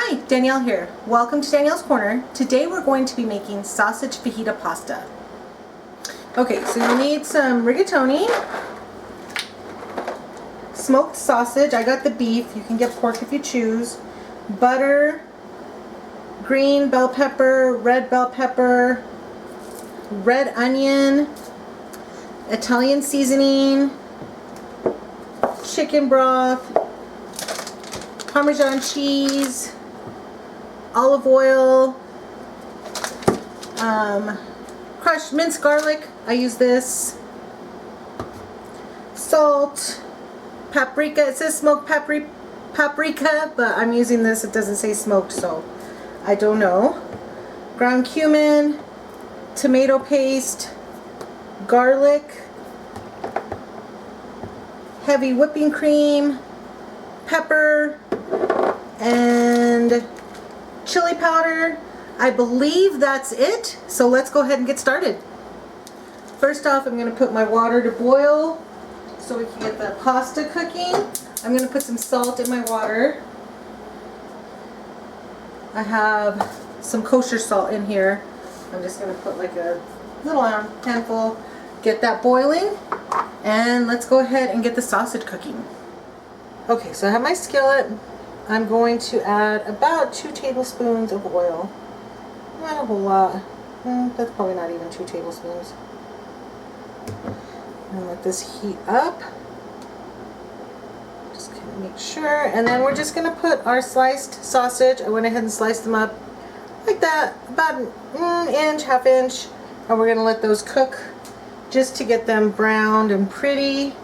Hi, Danielle here. Welcome to Danielle's Corner. Today we're going to be making sausage fajita pasta. Okay, so you'll need some rigatoni, smoked sausage, I got the beef, you can get pork if you choose, butter, green bell pepper, red onion, Italian seasoning, chicken broth, Parmesan cheese, olive oil, crushed minced garlic, I use this, salt, paprika, it says smoked paprika, but I'm using this, it doesn't say smoked, so I don't know, ground cumin, tomato paste, garlic, heavy whipping cream, pepper, and chili powder. I believe that's it, so let's go ahead and get started. First off, I'm going to put my water to boil so we can get the pasta cooking. I'm going to put some salt in my water. I have some kosher salt in here. I'm just going to put like a little handful, get that boiling, and let's go ahead and get the sausage cooking. Okay, so I have my skillet. I'm going to add about 2 tablespoons of oil. Not a whole lot. That's probably not even 2 tablespoons. And let this heat up. Just kind of make sure. And then we're just going to put our sliced sausage. I went ahead and sliced them up like that, about an inch, half inch. And we're going to let those cook just to get them browned and pretty.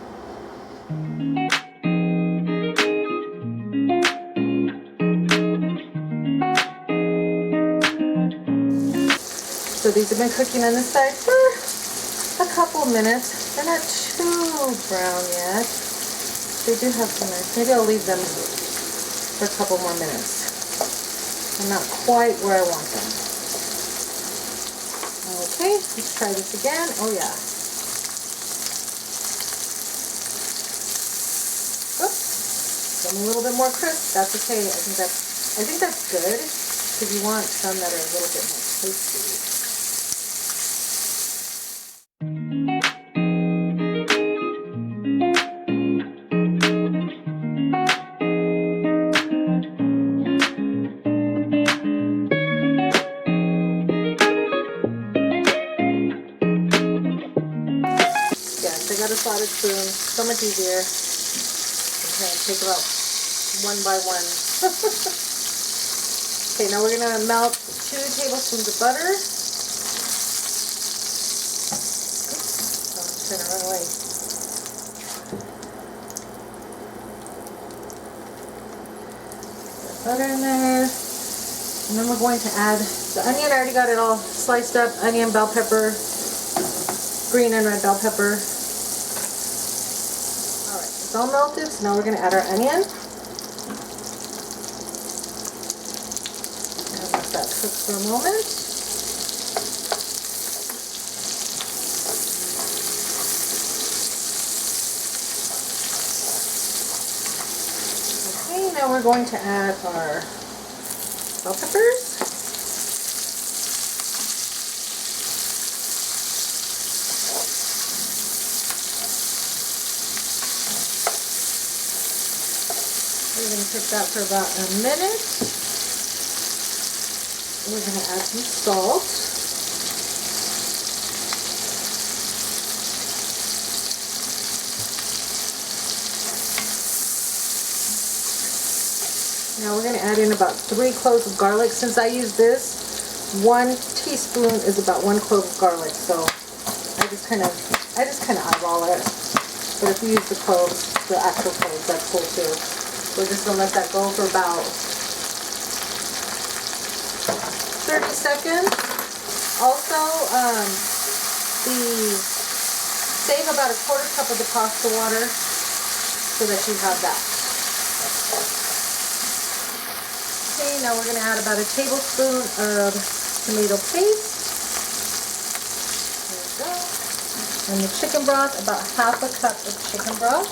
So these have been cooking on this side for a couple minutes. They're not too brown yet. They do have some nice. Maybe I'll leave them for a couple more minutes. They're not quite where I want them. Okay, let's try this again. Oh yeah. Oops. Some a little bit more crisp. That's okay. I think that's good because you want some that are a little bit more tasty. I got a slotted spoon, so much easier. Okay, take about one by one. Okay, now we're going to melt 2 tablespoons of butter. Oops, oh, I'm trying to run away. Put butter in there. And then we're going to add the onion. I already got it all sliced up. Onion, bell pepper, green and red bell pepper. It's all melted, so now we're going to add our onion. And let that cook for a moment. Okay, now we're going to add our bell peppers. We're going to cook that for about a minute. We're going to add some salt. Now we're going to add in about 3 cloves of garlic. Since I use this, 1 teaspoon is about 1 clove of garlic. So I just kind of eyeball it. But if you use the cloves, the actual cloves, that's cool too. We're just going to let that go for about 30 seconds. Also, save about a 1/4 cup of the pasta water so that you have that. Okay, now we're going to add about a tablespoon of tomato paste. There we go. And the chicken broth, about 1/2 cup of chicken broth.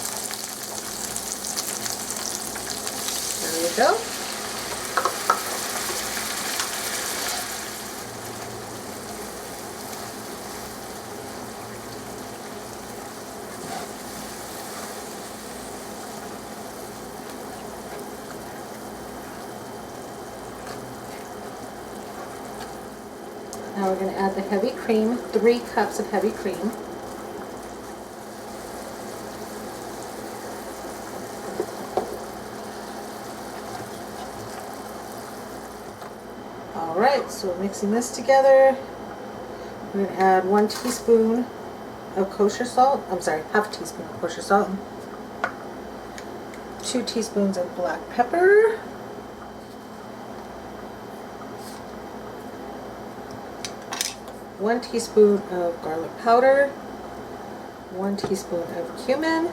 There we go. Now we're going to add the heavy cream, 3 cups of heavy cream. Alright, so we're mixing this together. We're going to add 1 teaspoon of kosher salt. I'm sorry, half a teaspoon of kosher salt. 2 teaspoons of black pepper. 1 teaspoon of garlic powder. 1 teaspoon of cumin.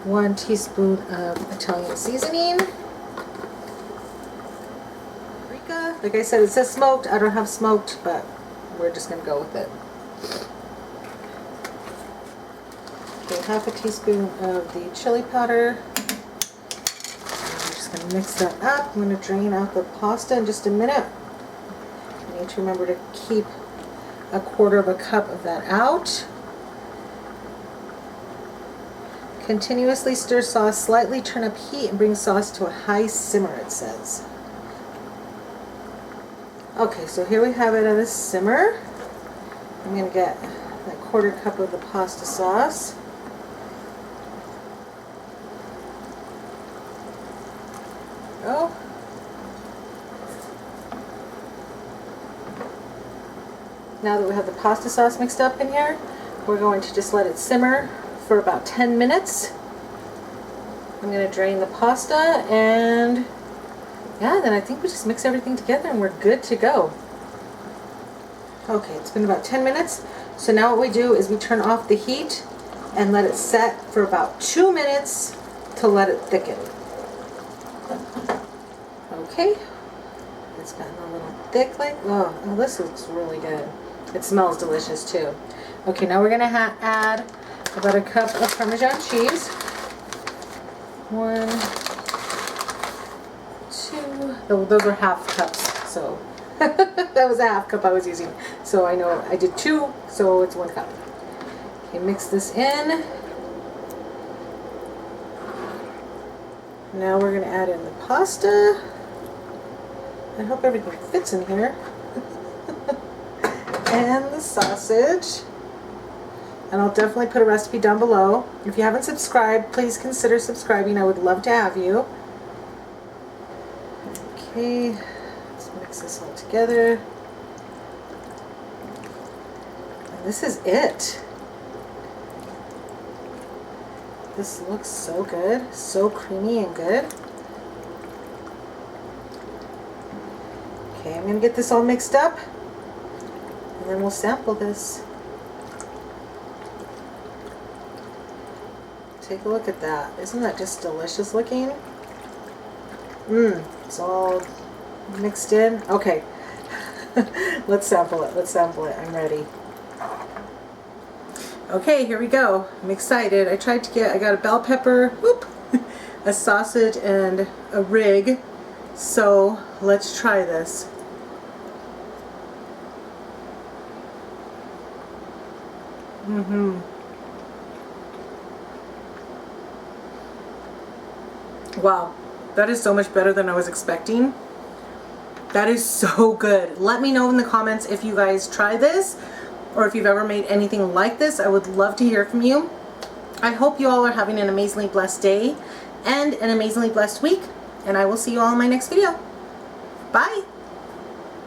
1 teaspoon of Italian seasoning. Paprika. Like I said, it says smoked. I don't have smoked, but we're just going to go with it. Okay, half a teaspoon of the chili powder. I'm just going to mix that up. I'm going to drain out the pasta in just a minute. I need to remember to keep 1/4 cup of that out. Continuously stir sauce, slightly turn up heat and bring sauce to a high simmer, it says. Okay, so here we have it at a simmer. I'm going to get that 1/4 cup of the pasta sauce. Go. Now that we have the pasta sauce mixed up in here, we're going to just let it simmer for about 10 minutes. I'm going to drain the pasta, and yeah, then I think we just mix everything together and we're good to go. Okay, it's been about 10 minutes. So now what we do is we turn off the heat and let it set for about 2 minutes to let it thicken. Okay, it's gotten a little thick like, oh, this looks really good. It smells delicious too. Okay, now we're going to add about 1 cup of Parmesan cheese. 1, 2, those are half cups, so that was a half cup I was using. So I know I did 2, so it's 1 cup. Okay, mix this in. Now we're going to add in the pasta. I hope everything fits in here. And the sausage. And I'll definitely put a recipe down below. If you haven't subscribed, please consider subscribing. I would love to have you. Okay, let's mix this all together. And this is it. This looks so good, so creamy and good. Okay, I'm going to get this all mixed up, and then we'll sample this. Take a look at that. Isn't that just delicious looking? It's all mixed in. Okay. Let's sample it. Let's sample it. I'm ready. Okay, here we go. I'm excited. I got a bell pepper, whoop, a sausage, and a rig. So let's try this. Wow, that is so much better than I was expecting. That is so good. Let me know in the comments if you guys try this or if you've ever made anything like this. I would love to hear from you. I hope you all are having an amazingly blessed day and an amazingly blessed week, and I will see you all in my next video. Bye!